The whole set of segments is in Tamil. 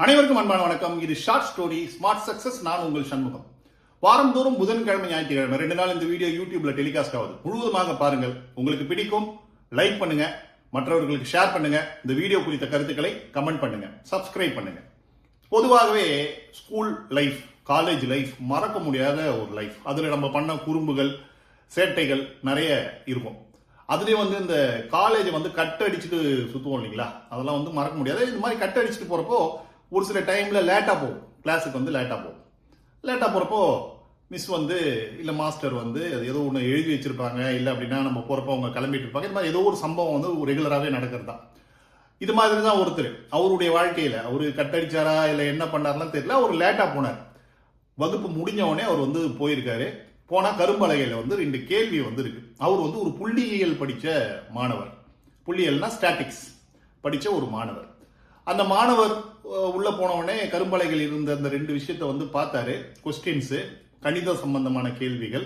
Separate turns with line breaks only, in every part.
அனைவருக்கும் அன்பான வணக்கம். இது ஷார்ட் ஸ்டோரி ஸ்மார்ட் சக்சஸ். நான் உங்கள் சண்முகம். வாரந்தோறும் புதன்கிழமை, ஞாயிற்றுக்கிழமை 2 நாள் இந்த வீடியோ யூடியூப்ல டெலிகாஸ்ட் ஆகுது. முழுவதுமாக பாருங்கள். உங்களுக்கு பிடிக்கும், லைக் பண்ணுங்க, மற்றவர்களுக்கு ஷேர் பண்ணுங்க. இந்த வீடியோ குறித்த கருத்துக்களை கமெண்ட் பண்ணுங்க, சப்ஸ்கிரைப் பண்ணுங்க. பொதுவாகவே ஸ்கூல் லைஃப், காலேஜ் லைஃப் மறக்க முடியாத ஒரு லைஃப். அதுல நம்ம பண்ண குறும்புகள், சேட்டைகள் நிறைய இருக்கும். அதுலயும் இந்த காலேஜ் கட் அடிச்சுட்டு சுத்துவோம் இல்லைங்களா, அதெல்லாம் மறக்க முடியாது. இந்த மாதிரி கட் அடிச்சுட்டு போறப்போ ஒரு சில டைம்ல லேட்டா போகும். கிளாஸுக்கு லேட்டா போகும். லேட்டா போறப்போ மிஸ் இல்ல மாஸ்டர் ஏதோ ஒன்று எழுதி வச்சிருப்பாங்க, இல்ல அப்படின்னா நம்ம போறப்போ அவங்க கிளம்பிட்டு இருப்பாங்க. இது மாதிரி ஏதோ ஒரு சம்பவம் ரெகுலராகவே நடக்கிறது தான். இது மாதிரி தான் ஒருத்தர் அவருடைய வாழ்க்கையில அவரு கட்டடிச்சாரா இல்ல என்ன பண்ணாருலாம் தெரியல. அவர் லேட்டா போனார். வகுப்பு முடிஞ்ச உடனே அவர் போயிருக்காரு. போனா கரும்பலகையில 2 கேள்வி இருக்கு. அவர் ஒரு புள்ளியியல் படிச்ச மாணவர். புள்ளியியல்னா ஸ்டாட்டிக்ஸ் படிச்ச ஒரு மாணவர். அந்த மாணவர் உள்ள போன உடனே கரும்பலகையில் இருந்த அந்த 2 விஷயத்தை பார்த்தாரு. கொஸ்டின்ஸ், கணித சம்பந்தமான கேள்விகள்.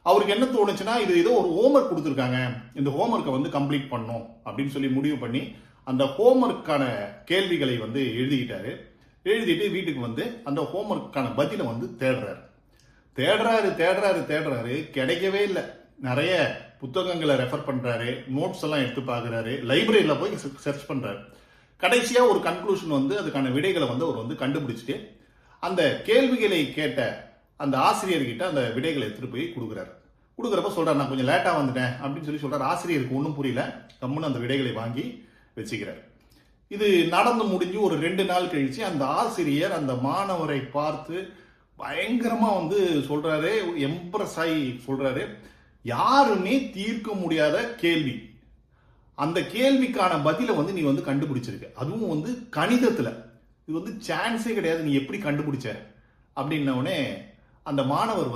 அவருக்கு என்ன தோணுச்சுன்னா, இது ஏதோ ஒரு ஹோம்ஒர்க் கொடுத்துருக்காங்க, இந்த ஹோம்ஒர்க்கை கம்ப்ளீட் பண்ணும் அப்படின்னு சொல்லி முடிவு பண்ணி அந்த ஹோம்ஒர்க்கான கேள்விகளை எழுதிக்கிட்டாரு. எழுதிட்டு வீட்டுக்கு அந்த ஹோம்ஒர்க்கான பதிலை தேடுறாரு. தேடுறாரு. கிடைக்கவே இல்லை. நிறைய புத்தகங்களை ரெஃபர் பண்றாரு, நோட்ஸ் எல்லாம் எடுத்து பாக்குறாரு, லைப்ரரியில போய் சர்ச் பண்றாரு. கடைசியா ஒரு கன்க்ளூஷன் அதுக்கான விடைகளை அவர் கண்டுபிடிச்சிட்டு அந்த கேள்விகளை கேட்ட அந்த ஆசிரியர்கிட்ட அந்த விடைகளை எடுத்துட்டு போய் கொடுக்குறப்ப சொல்றாரு, நான் கொஞ்சம் லேட்டா வந்துட்டேன் அப்படின்னு சொல்லி சொல்றாரு. ஆசிரியருக்கு ஒன்றும் புரியல. கம்முன்னு அந்த விடைகளை வாங்கி வச்சுக்கிறார். இது நடந்து முடிஞ்சு ஒரு 2 நாள் கழிச்சு அந்த ஆசிரியர் அந்த மாணவரை பார்த்து பயங்கரமா சொல்றாரு, எம்ப்ரஸ் ஆகி சொல்றாரு, யாருமே தீர்க்க முடியாத கேள்வி, அந்த கேள்விக்கான பதிலை நீ கண்டுபிடிச்சிருக்க, அதுவும் கணிதத்துல. இது சான்ஸே கிடையாது, நீ எப்படி கண்டுபிடிச்ச அப்படின்ன உடனே அந்த மாணவர்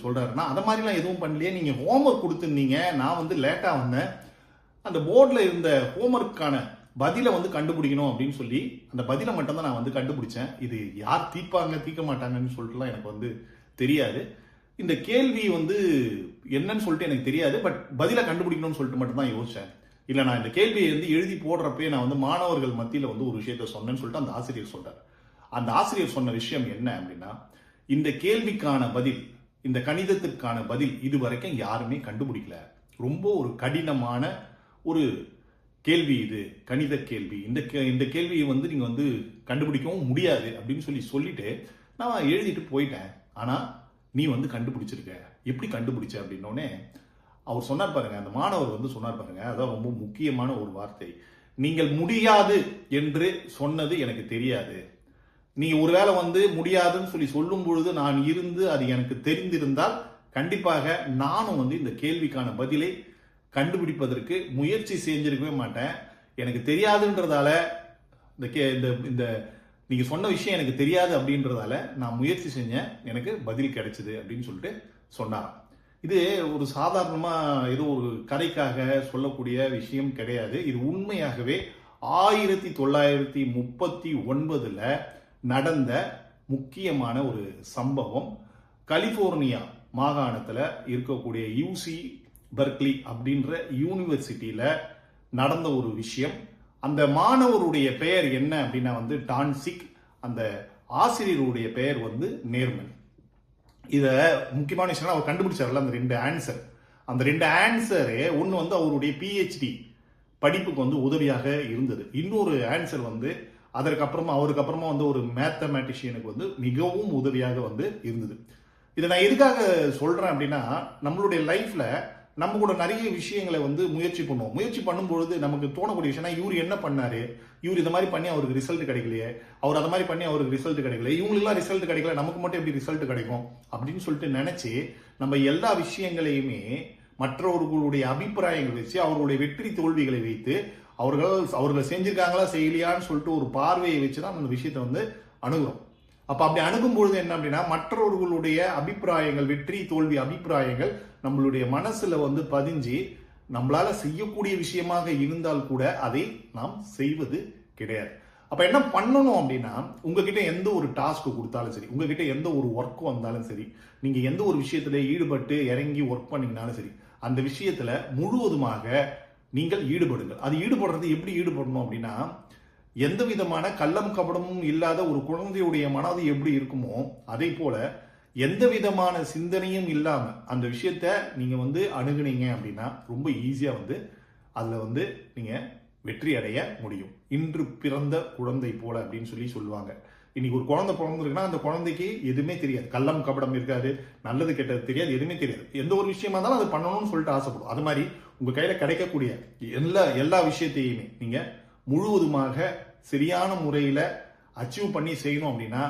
சொல்றாரு, நான் அதை மாதிரிலாம் எதுவும் பண்ணலையே, நீங்க ஹோம்ஒர்க் கொடுத்துருந்தீங்க, நான் லேட்டா வந்தேன், அந்த போர்டில் இருந்த ஹோம்ஒர்க்கான பதிலை கண்டுபிடிக்கணும் அப்படின்னு சொல்லி அந்த பதிலை மட்டும் தான் நான் கண்டுபிடிச்சேன். இது யார் தீர்க்க மாட்டாங்கன்னு சொல்லிட்டுலாம் எனக்கு தெரியாது. இந்த கேள்வி என்னன்னு சொல்லிட்டு எனக்கு தெரியாது, பட் பதிலை கண்டுபிடிக்கணும்னு சொல்லிட்டு மட்டும் தான் யோசிச்சேன். இல்ல, நான் இந்த கேள்வியை எழுதி போடுறப்பே நான் மாணவர்கள் மத்தியில ஒரு விஷயத்த சொன்னேன்னு சொல்லிட்டு அந்த ஆசிரியர் சொல்றாரு. அந்த ஆசிரியர் சொன்ன விஷயம் என்ன அப்படின்னா, இந்த கேள்விக்கான பதில், இந்த கணிதத்திற்கான பதில் இதுவரைக்கும் யாருமே கண்டுபிடிக்கல. ரொம்ப ஒரு கடினமான ஒரு கேள்வி, இது கணித கேள்வி. இந்த கேள்வியை நீங்க கண்டுபிடிக்கவும் முடியாது அப்படின்னு சொல்லிட்டு நான் எழுதிட்டு போயிட்டேன். ஆனா நீ கண்டுபிடிச்சிருக்க, எப்படி கண்டுபிடிச்ச அப்படின்னோடனே அவர் சொன்னார் பாருங்க, அந்த மாணவர் சொன்னார் பாருங்க, அதான் ரொம்ப முக்கியமான ஒரு வார்த்தை. நீங்கள் முடியாது என்று சொன்னது எனக்கு தெரியாது. நீங்க ஒருவேளை முடியாதுன்னு சொல்லும் பொழுது நான் இருந்து அது எனக்கு தெரிந்திருந்தால் கண்டிப்பாக நானும் இந்த கேள்விக்கான பதிலை கண்டுபிடிப்பதற்கு முயற்சி செஞ்சிருக்கவே மாட்டேன். எனக்கு தெரியாதுன்றதால இந்த நீங்க சொன்ன விஷயம் எனக்கு தெரியாது அப்படின்றதால நான் முயற்சி செஞ்சேன், எனக்கு பதில் கிடைச்சது அப்படின்னு சொல்லிட்டு சொன்னார். இது ஒரு சாதாரணமா ஏதோ ஒரு கதைக்காக சொல்லக்கூடிய விஷயம் கிடையாது. இது உண்மையாகவே 1939 நடந்த முக்கியமான ஒரு சம்பவம். கலிபோர்னியா மாகாணத்துல இருக்கக்கூடிய யூசி பெர்க்லி அப்படின்ற யூனிவர்சிட்டியில நடந்த ஒரு விஷயம். அந்த மாணவருடைய பெயர் என்ன அப்படின்னா டான்சிக், அந்த ஆசிரியருடைய பெயர் நேர்மன். இத முக்கியமான விஷயம் அவர் கண்டுபிடிச்சார்ல, அந்த 2 ஆன்சர். அந்த 2 ஆன்சரு ஒன்னு அவருடைய PhD படிப்புக்கு உதவியாக இருந்தது. இன்னொரு ஆன்சர் அவருக்கு அப்புறமா ஒரு மேத்தமேட்டிஷியனுக்கு மிகவும் உதவியாக இருந்தது. இதை நான் எதுக்காக சொல்றேன் அப்படின்னா, நம்மளுடைய லைஃப்ல நம்ம கூட நிறைய விஷயங்களை முயற்சி பண்ணுவோம். முயற்சி பண்ணும்பொழுது நமக்கு தோணக்கூடிய விஷயம், இவரு என்ன பண்ணாரு, இவர் இந்த மாதிரி பண்ணி அவருக்கு ரிசல்ட் கிடைக்கலையே, அவர் அதை மாதிரி பண்ணி அவருக்கு ரிசல்ட் கிடைக்கல, இவங்களுக்குலாம் ரிசல்ட் கிடைக்கல, நமக்கு மட்டும் எப்படி ரிசல்ட் கிடைக்கும் அப்படின்னு சொல்லிட்டு நினைச்சு நம்ம எல்லா விஷயங்களையுமே மற்றவர்களுடைய அபிப்பிராயங்கள் வச்சு, அவர்களுடைய வெற்றி தோல்விகளை வைத்து, அவர்கள் செஞ்சிருக்காங்களா செய்யலையான்னு சொல்லிட்டு ஒரு பார்வையை வச்சுதான் அந்த விஷயத்தை அணுகுறோம். அப்ப அப்படி அணுகும் பொழுது என்ன அப்படின்னா, மற்றவர்களுடைய அபிப்பிராயங்கள், வெற்றி தோல்வி அபிப்பிராயங்கள் நம்மளுடைய மனசுல பதிஞ்சு நம்மளால செய்யக்கூடிய விஷயமாக இருந்தால் கூட அதை நாம் செய்வது கிடையாது. அப்ப என்ன பண்ணணும் அப்படின்னா, உங்ககிட்ட எந்த ஒரு டாஸ்க் கொடுத்தாலும் சரி, உங்ககிட்ட எந்த ஒரு ஒர்க் வந்தாலும் சரி, நீங்க எந்த ஒரு விஷயத்துல ஈடுபட்டு இறங்கி ஒர்க் பண்ணீங்கனாலும் சரி, அந்த விஷயத்துல முழுவதுமாக நீங்கள் ஈடுபடுங்கள். அது ஈடுபடுறது எப்படி ஈடுபடணும் அப்படின்னா, எந்த விதமான கள்ளம் கபடமும் இல்லாத ஒரு குழந்தையுடைய மனது எப்படி இருக்குமோ அதே போல எந்த விதமான சிந்தனையும் இல்லாம அந்த விஷயத்த நீங்க அணுகுனீங்க அப்படின்னா ரொம்ப ஈஸியா அதுல நீங்க வெற்றி அடைய முடியும். இன்று பிறந்த குழந்தை போல அப்படின்னு சொல்லுவாங்க. இன்னைக்கு ஒரு குழந்தை பிறந்திருக்குன்னா அந்த குழந்தைக்கு எதுவுமே தெரியாது, கள்ளம் கபடம் இருக்காது, நல்லது கெட்டது தெரியாது, எதுவுமே தெரியாது. எந்த ஒரு விஷயமா இருந்தாலும் அது பண்ணணும்னு சொல்லிட்டு ஆசைப்படும். அது மாதிரி உங்க கையில கிடைக்கக்கூடிய எல்லா விஷயத்தையுமே நீங்க முழுவதுமாக சரியான முறையில அச்சீவ் பண்ணி செய்யணும் அப்படின்னா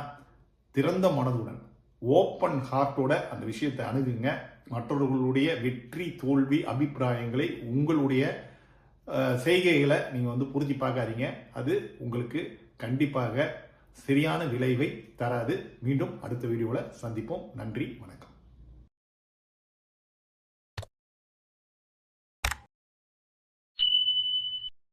திறந்த மனதுடன் ஓப்பன் ஹார்ட்டோட அந்த விஷயத்தை அணுகுங்க. மற்றவர்களுடைய வெற்றி தோல்வி அபிப்பிராயங்களை உங்களுடைய செய்கைகளை நீங்க புரிஞ்சு பார்க்காதீங்க. அது உங்களுக்கு கண்டிப்பாக சரியான விளைவை தராது. மீண்டும் அடுத்த வீடியோவில் சந்திப்போம். நன்றி, வணக்கம்.